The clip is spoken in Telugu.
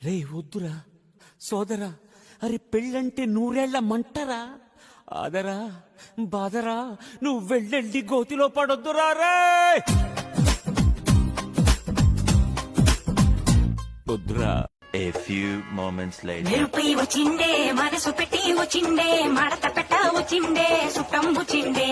రే వద్దురా సోదరా, అరే పెళ్ళంటే నూరేళ్ల మంటరా, ఆదరా బాదరా, నువ్వు వెళ్ళెళ్ళి గోతిలో పడొద్దురా రే. వద్దురా. A few moments later. నిరుపై వచ్చిండే మనసు పెట్టి వచ్చిండే మడత పెట్ట వచ్చిండే సుట్టం వచ్చిండే